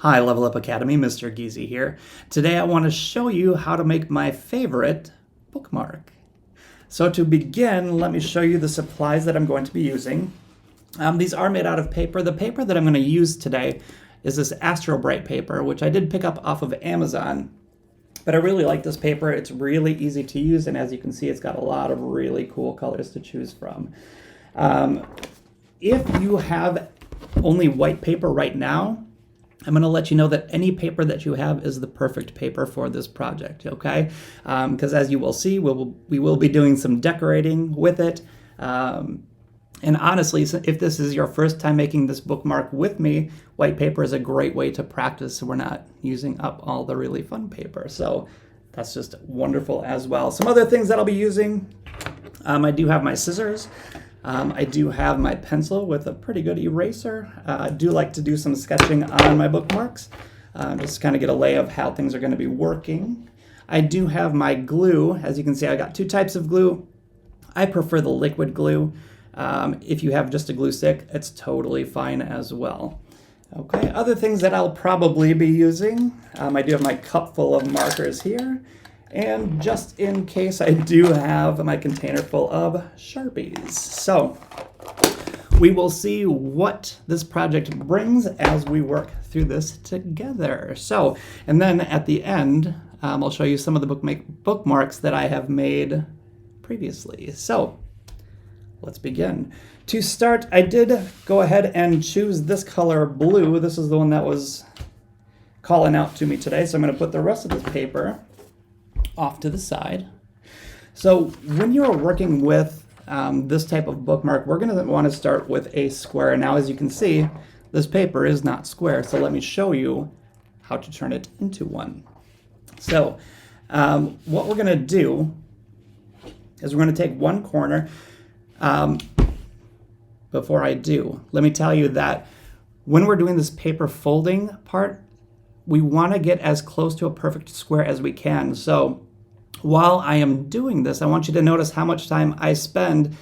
Hi, Level Up Academy, Mr. Giese here. Today I want to show you how to make my favorite bookmark. So to begin, let me show you the supplies that I'm going to be using. These are made out of paper. The paper that I'm going to use today is this Astro Bright paper, which I did pick up off of Amazon. But I really like this paper. It's really easy to use, and as you can see, it's got a lot of really cool colors to choose from. If you have only white paper right now, I'm going to let you know that any paper that you have is the perfect paper for this project, okay? Because as you will see, we will be doing some decorating with it. And honestly, if this is your first time making this bookmark with me, white paper is a great way to practice so we're not using up all the really fun paper. So that's just wonderful as well. Some other things that I'll be using, I do have my scissors. I do have my pencil with a pretty good eraser. I do like to do some sketching on my bookmarks, just to kind of get a lay of how things are going to be working. I do have my glue. As you can see, I got two types of glue. I prefer the liquid glue. If you have just a glue stick, it's totally fine as well. Okay, other things that I'll probably be using, I do have my cup full of markers here. And just in case, I do have my container full of Sharpies. So we will see what this project brings as we work through this together. So, and then at the end, I'll show you some of the bookmarks that I have made previously. So let's begin. To start, I did go ahead and choose this color blue. This is the one that was calling out to me today. So I'm going to put the rest of this paper off to the side. So when you're working with this type of bookmark, we're going to want to start with a square. Now, as you can see, this paper is not square. So let me show you how to turn it into one. So what we're going to do is we're going to take one corner. Before I do, let me tell you that when we're doing this paper folding part, we want to get as close to a perfect square as we can. So while I am doing this, I want you to notice how much time I spend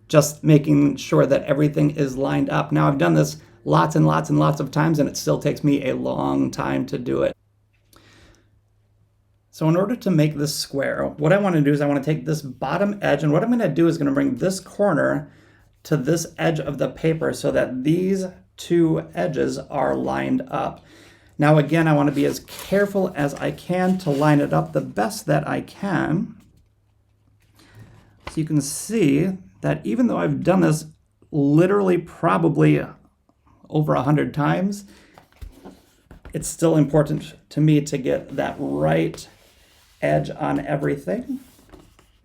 just making sure that everything is lined up. Now, I've done this lots and lots and lots of times, and it still takes me a long time to do it. So in order to make this square, what I want to do is I want to take this bottom edge, and what I'm going to do is going to bring this corner to this edge of the paper so that these two edges are lined up. Now again, I want to be as careful as I can to line it up the best that I can. So you can see that even though I've done this literally probably over 100 times, it's still important to me to get that right edge on everything.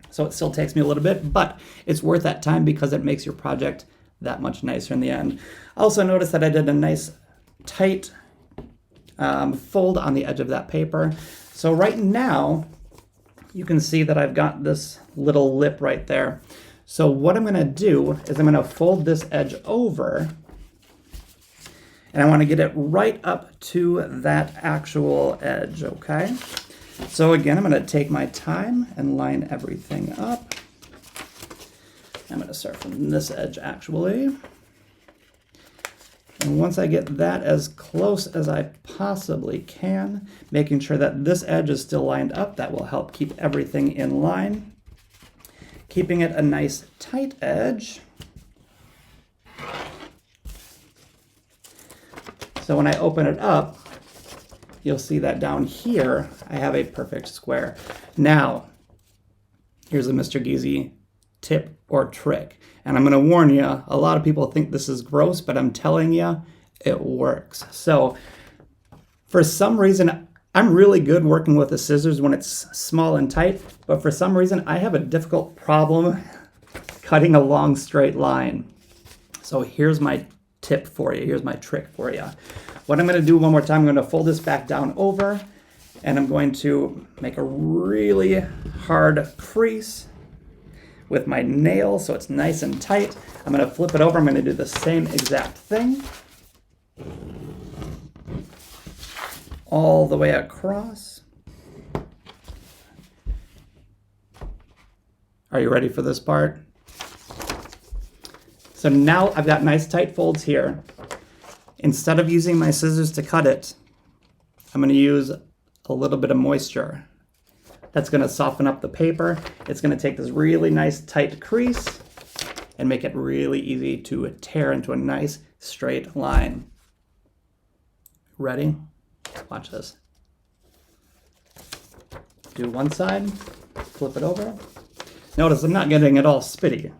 So it still takes me a little bit, but it's worth that time because it makes your project that much nicer in the end. Also notice that I did a nice tight fold on the edge of that paper. So right now, you can see that I've got this little lip right there. So what I'm going to do is I'm going to fold this edge over, and I want to get it right up to that actual edge, okay? So again, I'm going to take my time and line everything up. I'm going to start from this edge actually. And once I get that as close as I possibly can, making sure that this edge is still lined up, that will help keep everything in line. Keeping it a nice tight edge. So when I open it up, you'll see that down here, I have a perfect square. Now, here's a Mr. Giese tip or trick. And I'm going to warn you, a lot of people think this is gross, but I'm telling you, it works. So for some reason, I'm really good working with the scissors when it's small and tight, but for some reason, I have a difficult problem cutting a long straight line. So here's my tip for you. Here's my trick for you. What I'm going to do one more time, I'm going to fold this back down over, and I'm going to make a really hard crease with my nail so it's nice and tight. I'm going to flip it over. I'm going to do the same exact thing all the way across. Are you ready for this part? So now I've got nice tight folds here. Instead of using my scissors to cut it, I'm going to use a little bit of moisture. That's going to soften up the paper. It's going to take this really nice tight crease and make it really easy to tear into a nice straight line. Ready? Watch this. Do one side, flip it over. Notice I'm not getting it all spitty.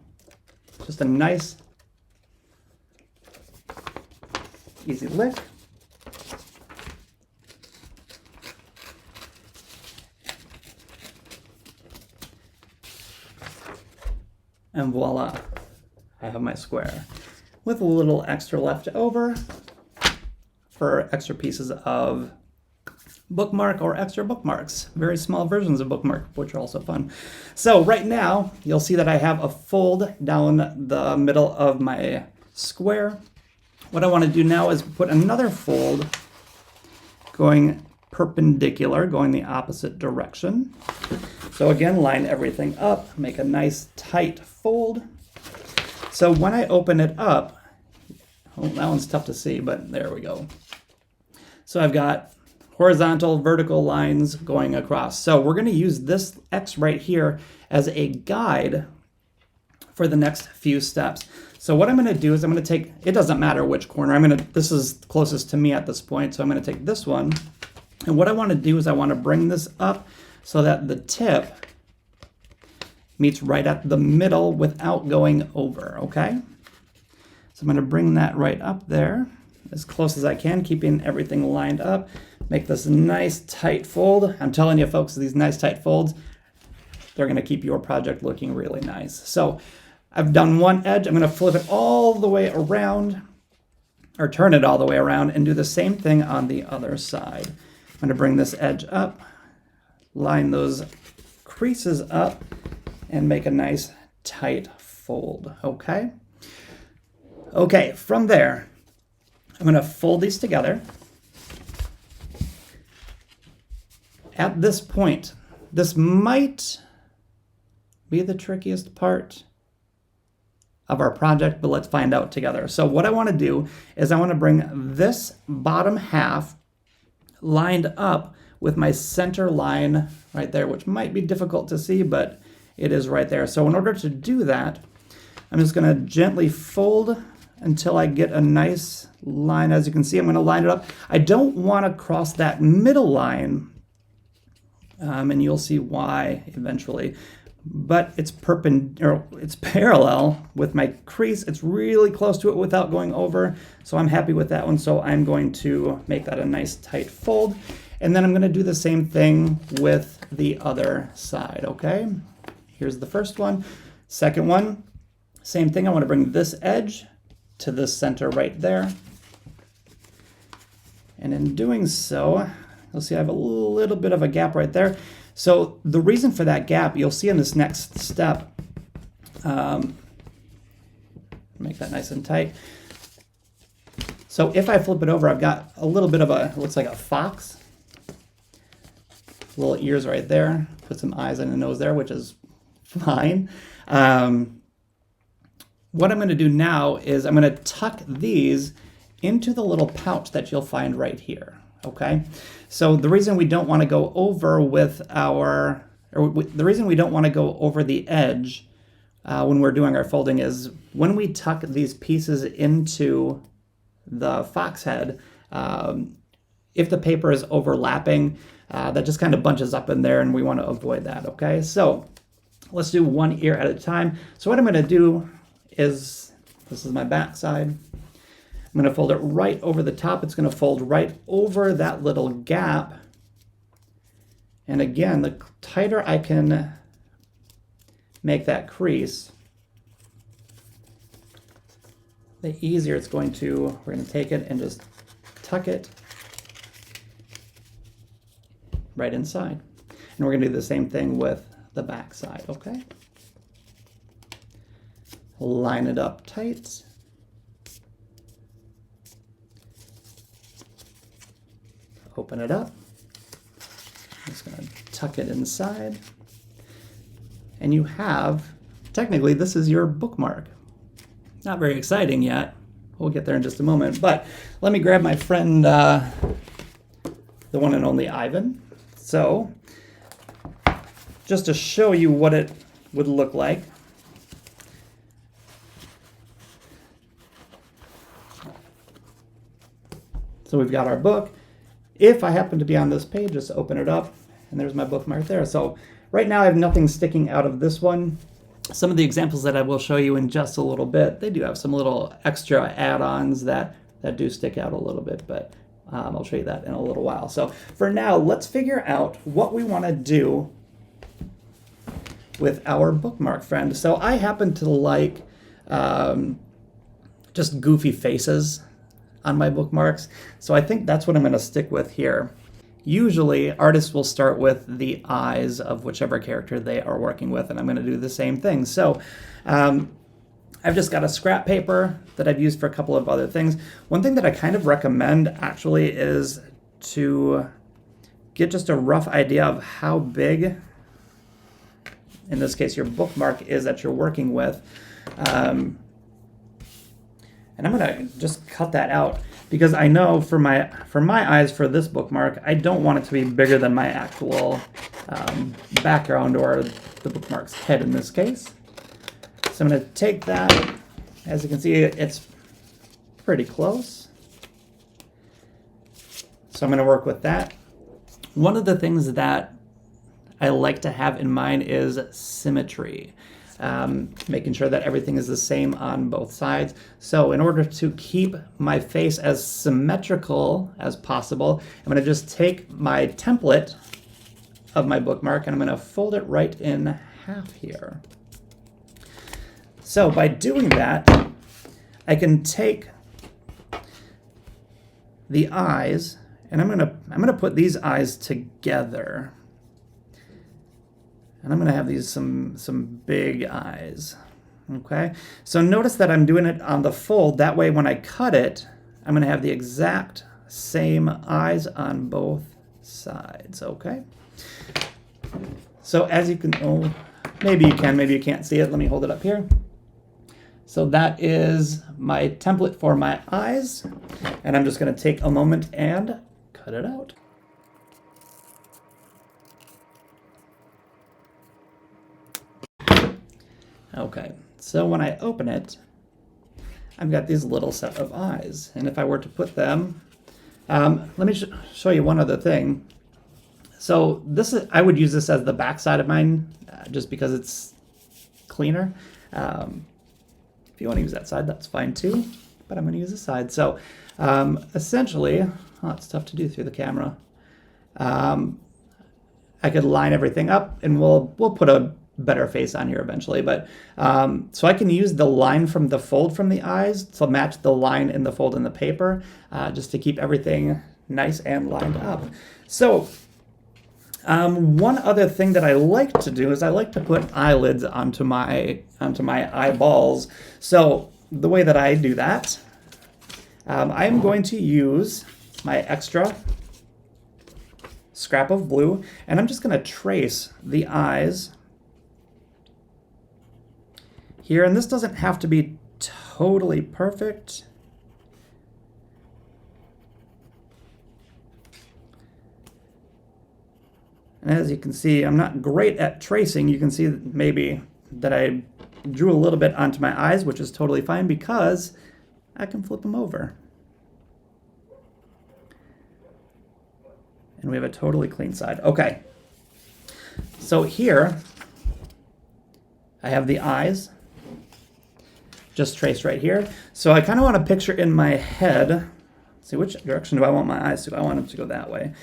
Just a nice, easy lick. And voila, I have my square with a little extra left over for extra pieces of bookmark or extra bookmarks. Very small versions of bookmark, which are also fun. So right now, you'll see that I have a fold down the middle of my square. What I want to do now is put another fold going perpendicular, going the opposite direction. So again, line everything up, make a nice tight fold. So when I open it up, oh, that one's tough to see, but there we go. So I've got horizontal, vertical lines going across. So we're going to use this X right here as a guide for the next few steps. So what I'm going to do is I'm going to take, it doesn't matter which corner, this is closest to me at this point, so I'm going to take this one. And what I want to do is I want to bring this up so that the tip meets right at the middle without going over, okay? So I'm going to bring that right up there as close as I can, keeping everything lined up. Make this nice tight fold. I'm telling you folks, these nice tight folds, they're going to keep your project looking really nice. So I've done one edge. I'm going to flip it all the way around, or turn it all the way around, and do the same thing on the other side. I'm going to bring this edge up, line those creases up, and make a nice tight fold, okay? Okay, from there, I'm going to fold these together. At this point, this might be the trickiest part of our project, but let's find out together. So what I want to do is I want to bring this bottom half lined up with my center line right there, which might be difficult to see, but it is right there. So in order to do that, I'm just going to gently fold until I get a nice line. As you can see, I'm going to line it up. I don't want to cross that middle line, and you'll see why eventually. But it's it's parallel with my crease. It's really close to it without going over, so I'm happy with that one. So I'm going to make that a nice tight fold, and then I'm going to do the same thing with the other side, okay? Here's the first one. Second one, same thing. I want to bring this edge to the center right there. And in doing so, you'll see I have a little bit of a gap right there. So the reason for that gap, you'll see in this next step, make that nice and tight. So if I flip it over, I've got a little bit of a, it looks like a fox. Little ears right there. Put some eyes and a nose there, which is fine. What I'm going to do now is I'm going to tuck these into the little pouch that you'll find right here. Okay, so the reason we don't want to go over with our, the reason we don't want to go over the edge when we're doing our folding is when we tuck these pieces into the fox head, if the paper is overlapping, that just kind of bunches up in there, and we want to avoid that, okay? So let's do one ear at a time. So what I'm going to do is, this is my back side. I'm going to fold it right over the top. It's going to fold right over that little gap. And again, the tighter I can make that crease, the easier it's going to, we're going to take it and just tuck it right inside. And we're going to do the same thing with the back side, okay? Line it up tight. Open it up. I'm just going to tuck it inside. And you have, technically, this is your bookmark. Not very exciting yet. We'll get there in just a moment. But let me grab my friend the one and only Ivan. So just to show you what it would look like, so we've got our book. If I happen to be on this page, just open it up, and there's my bookmark there. So right now I have nothing sticking out of this one. Some of the examples that I will show you in just a little bit, they do have some little extra add-ons that do stick out a little bit, but I'll show you that in a little while. So for now, let's figure out what we want to do with our bookmark friend. So I happen to like just goofy faces on my bookmarks. So I think that's what I'm going to stick with here. Usually artists will start with the eyes of whichever character they are working with, and I'm going to do the same thing. So I've just got a scrap paper that I've used for a couple of other things. One thing that I kind of recommend actually is to get just a rough idea of how big, in this case, your bookmark is that you're working with. And I'm going to just cut that out because I know for my eyes for this bookmark, I don't want it to be bigger than my actual background, or the bookmark's head in this case. So I'm going to take that. As you can see, it's pretty close. So I'm going to work with that. One of the things that I like to have in mind is symmetry. Making sure that everything is the same on both sides. So in order to keep my face as symmetrical as possible, I'm going to just take my template of my bookmark and I'm going to fold it right in half here. So by doing that, I can take the eyes and I'm going to put these eyes together. And I'm going to have these some big eyes, okay? So notice that I'm doing it on the fold. That way when I cut it, I'm going to have the exact same eyes on both sides, okay? So as you can, oh, maybe you can, maybe you can't see it. Let me hold it up here. So that is my template for my eyes. And I'm just going to take a moment and cut it out. Okay, so when I open it, I've got these little set of eyes. And if I were to put them, let me show you one other thing. So I would use this as the back side of mine, just because it's cleaner. If you want to use that side, that's fine too, but I'm going to use this side. So essentially, it's tough to do through the camera. I could line everything up, and we'll put a better face on here eventually, but so I can use the line from the fold from the eyes to match the line in the fold in the paper, just to keep everything nice and lined up. So one other thing that I like to do is I like to put eyelids onto my eyeballs. So the way that I do that, I'm going to use my extra scrap of blue, and I'm just going to trace the eyes here, and this doesn't have to be totally perfect. And as you can see, I'm not great at tracing. You can see maybe that I drew a little bit onto my eyes, which is totally fine because I can flip them over. And we have a totally clean side. Okay, so here I have the eyes just traced right here. So I kind of want to picture in my head, let's see, which direction do I want my eyes to? I want them to go that way.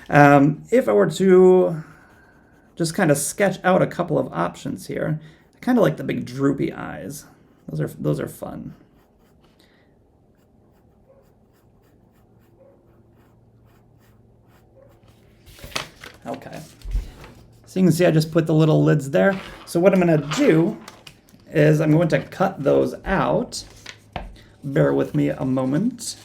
If I were to just kind of sketch out a couple of options here, I kind of like the big droopy eyes. Those are fun. Okay. So you can see I just put the little lids there. So what I'm going to do is I'm going to cut those out. Bear with me a moment.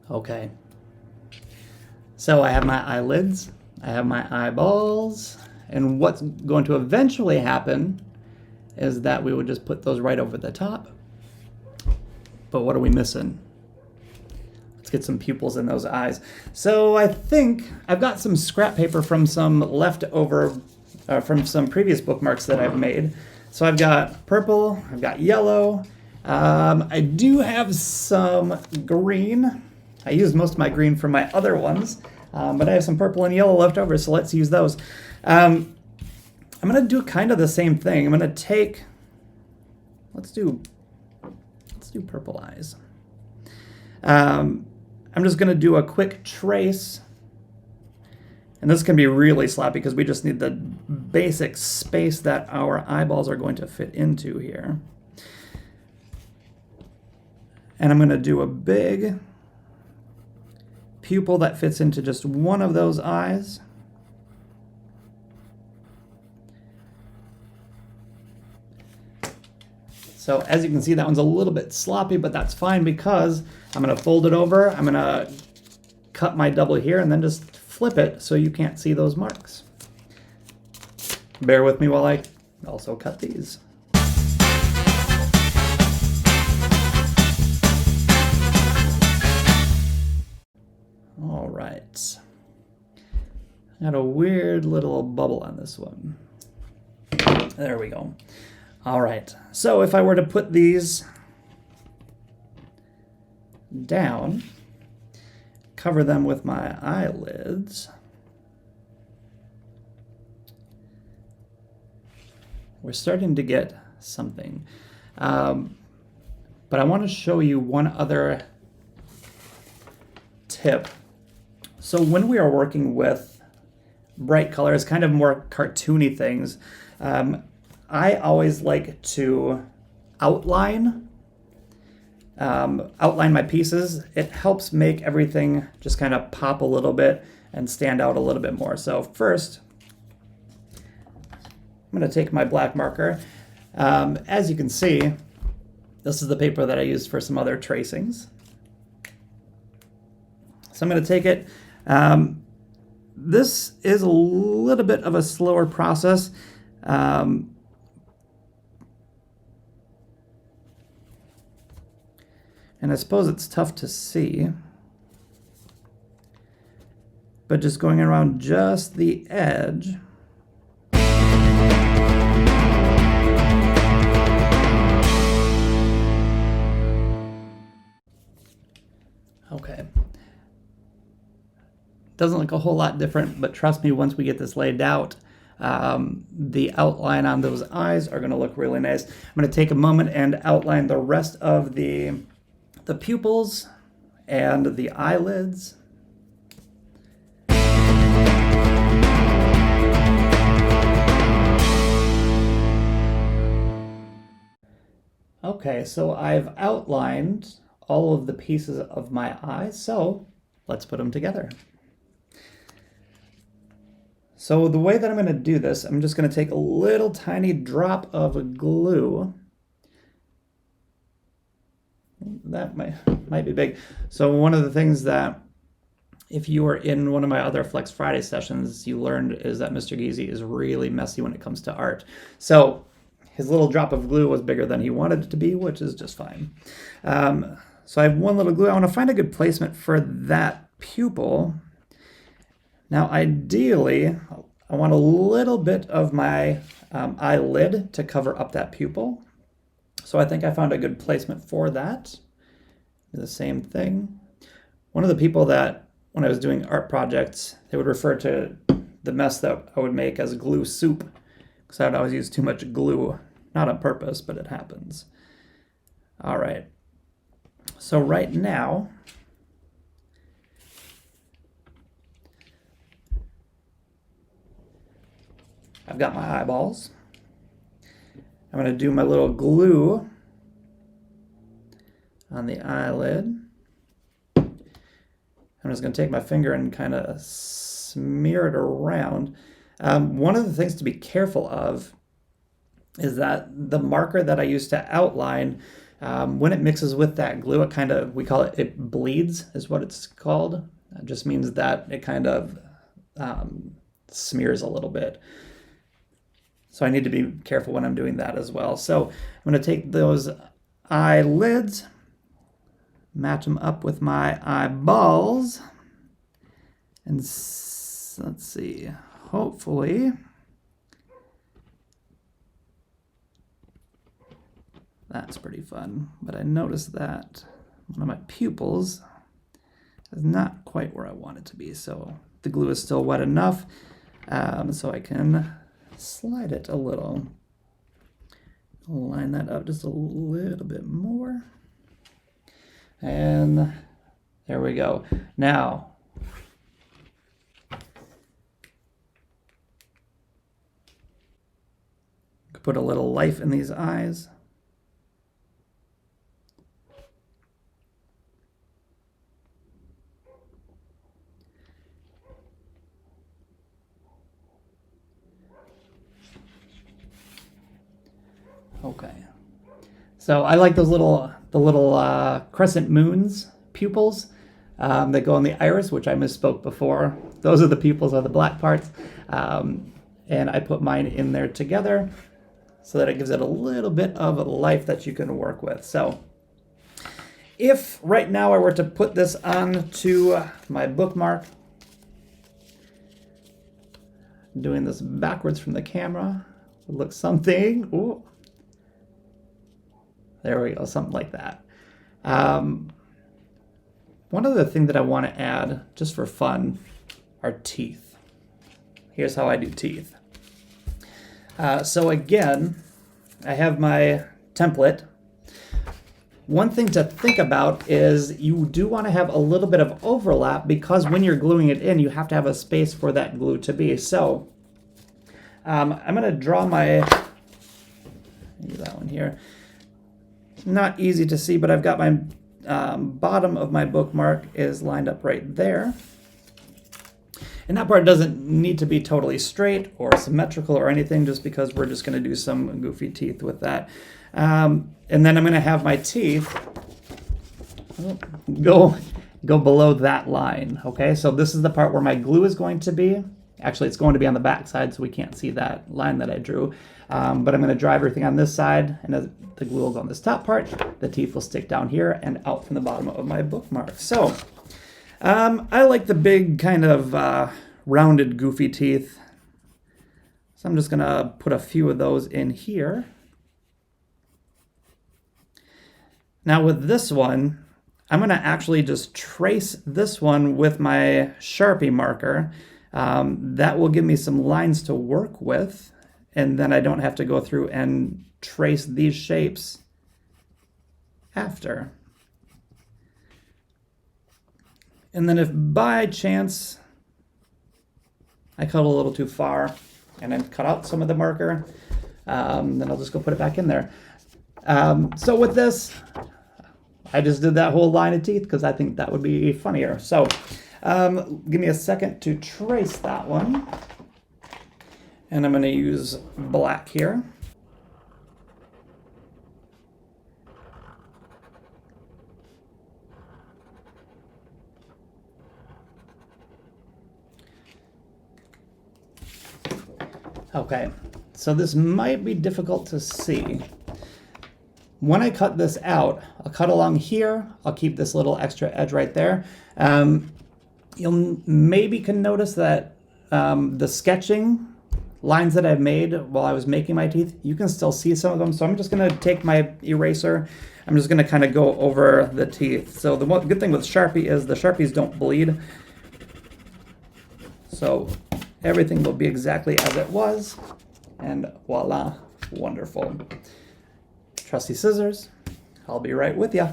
Okay. So I have my eyelids, I have my eyeballs, and what's going to eventually happen is that we would just put those right over the top. But what are we missing? Let's get some pupils in those eyes. So I think I've got some scrap paper from some leftover, from some previous bookmarks that I've made. So I've got purple, I've got yellow. I do have some green. I used most of my green for my other ones, but I have some purple and yellow left over, so let's use those. I'm gonna do kind of the same thing. I'm gonna take, let's do purple eyes. I'm just going to do a quick trace, and this can be really sloppy because we just need the basic space that our eyeballs are going to fit into here. And I'm going to do a big pupil that fits into just one of those eyes. So as you can see, that one's a little bit sloppy, but that's fine because I'm going to fold it over. I'm going to cut my double here and then just flip it so you can't see those marks. Bear with me while I also cut these. All right. I got a weird little bubble on this one. There we go. All right, so if I were to put these down, cover them with my eyelids, we're starting to get something. But I want to show you one other tip. So when we are working with bright colors, kind of more cartoony things, I always like to outline my pieces. It helps make everything just kind of pop a little bit and stand out a little bit more. So first, I'm going to take my black marker. As you can see, this is the paper that I used for some other tracings. So I'm going to take it. This is a little bit of a slower process. And I suppose it's tough to see, but just going around just the edge. Okay. Doesn't look a whole lot different, but trust me, once we get this laid out, the outline on those eyes are going to look really nice. I'm going to take a moment and outline the rest of the pupils and the eyelids. Okay, so I've outlined all of the pieces of my eye, so let's put them together. So the way that I'm going to do this, I'm just going to take a little tiny drop of glue. That might be big. So one of the things that, if you were in one of my other Flex Friday sessions, you learned is that Mr. Giese is really messy when it comes to art. So his little drop of glue was bigger than he wanted it to be, which is just fine. So I have one little glue. I want to find a good placement for that pupil. Now, ideally, I want a little bit of my eyelid to cover up that pupil. So I think I found a good placement for that. Do the same thing. One of the people that, when I was doing art projects, they would refer to the mess that I would make as glue soup, because I would always use too much glue. Not on purpose, but it happens. All right. So right now, I've got my eyeballs. I'm going to do my little glue on the eyelid. I'm just going to take my finger and kind of smear it around. One of the things to be careful of is that the marker that I use to outline, when it mixes with that glue, it kind of, we call it, it bleeds is what it's called. It just means that it kind of smears a little bit. So I need to be careful when I'm doing that as well. So I'm going to take those eyelids, match them up with my eyeballs, and let's see, hopefully that's pretty fun. But I noticed that one of my pupils is not quite where I want it to be. So the glue is still wet enough so I can slide it a little. Line that up just a little bit more. And there we go. Now, put a little life in these eyes. Okay. So I like those the little crescent moons pupils that go on the iris, which I misspoke before. Those are the pupils, are the black parts. And I put mine in there together so that it gives it a little bit of life that you can work with. So if right now I were to put this onto my bookmark, doing this backwards from the camera, it looks something. Ooh. There we go, something like that. One other thing that I want to add, just for fun, are teeth. Here's how I do teeth. So again, I have my template. One thing to think about is you do want to have a little bit of overlap, because when you're gluing it in, you have to have a space for that glue to be. So I'm going to draw my, maybe that one here. Not easy to see, but I've got my bottom of my bookmark is lined up right there. And that part doesn't need to be totally straight or symmetrical or anything, just because we're just going to do some goofy teeth with that. And then I'm going to have my teeth go below that line. Okay, so this is the part where my glue is going to be. Actually, it's going to be on the back side, so we can't see that line that I drew. But I'm going to draw everything on this side, and as the glue will go on this top part, the teeth will stick down here and out from the bottom of my bookmark. So I like the big kind of rounded goofy teeth. So I'm just going to put a few of those in here. Now with this one, I'm going to actually just trace this one with my Sharpie marker. That will give me some lines to work with, and then I don't have to go through and trace these shapes after. And then if by chance I cut a little too far and then cut out some of the marker, then I'll just go put it back in there. So with this, I just did that whole line of teeth because I think that would be funnier. So give me a second to trace that one. And I'm going to use black here. Okay, so this might be difficult to see. When I cut this out, I'll cut along here. I'll keep this little extra edge right there. You'll maybe can notice that the sketching lines that I've made while I was making my teeth, you can still see some of them. So I'm just going to take my eraser. I'm just going to kind of go over the teeth. So the one good thing with Sharpie is the Sharpies don't bleed. So everything will be exactly as it was. And voila, wonderful. Trusty scissors. I'll be right with you.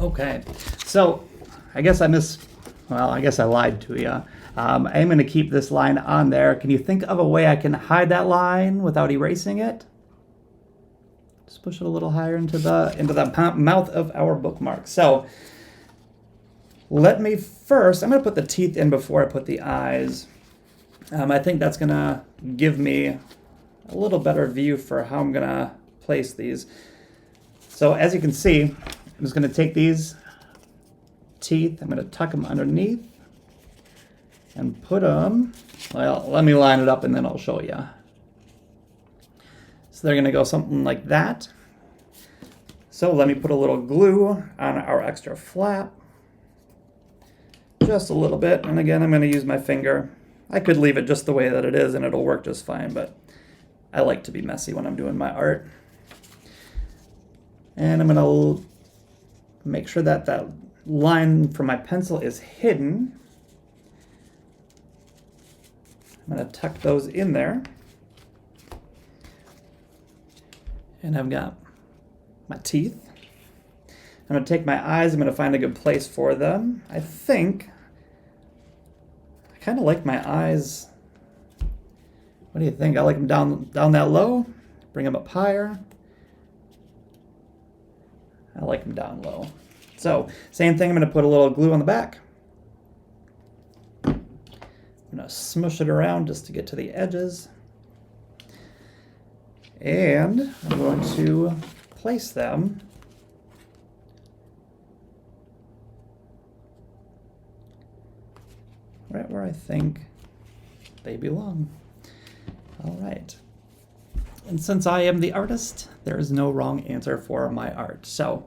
Okay, so I guess I lied to you. I'm going to keep this line on there. Can you think of a way I can hide that line without erasing it? Just push it a little higher into the mouth of our bookmark. So let me first, I'm going to put the teeth in before I put the eyes. I think that's going to give me a little better view for how I'm going to place these. So as you can see, I'm just going to take these teeth, I'm going to tuck them underneath and put them, well, let me line it up and then I'll show you. So they're going to go something like that. So let me put a little glue on our extra flap. Just a little bit, and again, I'm going to use my finger. I could leave it just the way that it is and it'll work just fine, but I like to be messy when I'm doing my art. And I'm going to make sure that that line from my pencil is hidden. I'm going to tuck those in there. And I've got my teeth. I'm going to take my eyes. I'm going to find a good place for them. I think I kind of like my eyes. What do you think? I like them down that low. Bring them up higher. I like them down low. So same thing. I'm going to put a little glue on the back. I'm going to smush it around just to get to the edges. And I'm going to place them right where I think they belong. All right. And since I am the artist, there is no wrong answer for my art. So,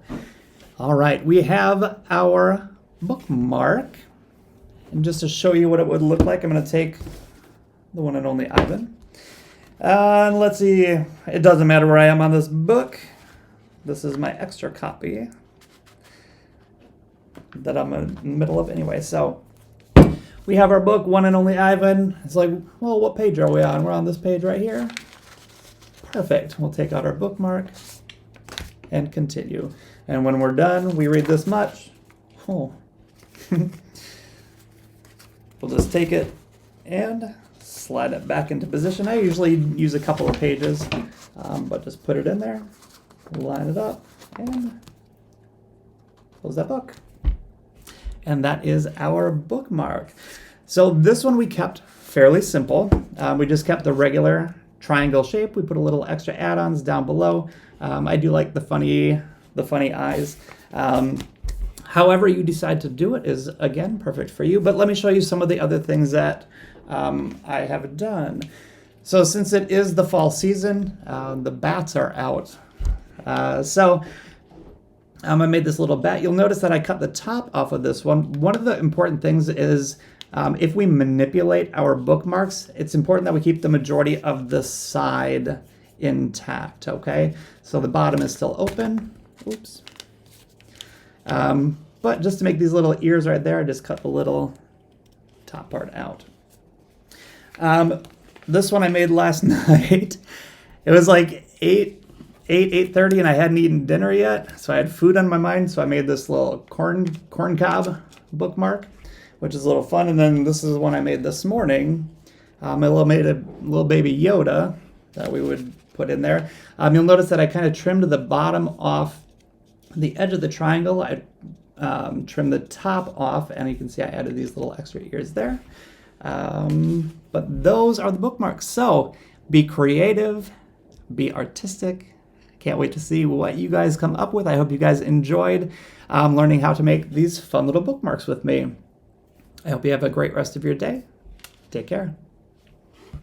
all right, we have our bookmark. And just to show you what it would look like, I'm going to take the one and only Ivan. And let's see, it doesn't matter where I am on this book. This is my extra copy that I'm in the middle of anyway. So we have our book, One and Only Ivan. It's like, well, what page are we on? We're on this page right here. Perfect. We'll take out our bookmark and continue. And when we're done, we read this much. Oh. We'll just take it and slide it back into position. I usually use a couple of pages, but just put it in there, line it up, and close that book. And that is our bookmark. So this one we kept fairly simple. We just kept the regular triangle shape. We put a little extra add-ons down below. I do like the funny eyes. However you decide to do it is, again, perfect for you. But let me show you some of the other things that I have done. So since it is the fall season, the bats are out. So I made this little bat. You'll notice that I cut the top off of this one. One of the important things is if we manipulate our bookmarks, it's important that we keep the majority of the side intact, okay? So the bottom is still open. Oops. But just to make these little ears right there, I just cut the little top part out. This one I made last night. It was like 8:30 and I hadn't eaten dinner yet, so I had food on my mind, so I made this little corn cob bookmark, which is a little fun. And then this is one I made this morning. I made a little baby Yoda that we would put in there. You'll notice that I kind of trimmed the bottom off the edge of the triangle. I trimmed the top off, and you can see I added these little extra ears there. But those are the bookmarks. So be creative, be artistic. Can't wait to see what you guys come up with. I hope you guys enjoyed learning how to make these fun little bookmarks with me. I hope you have a great rest of your day. Take care.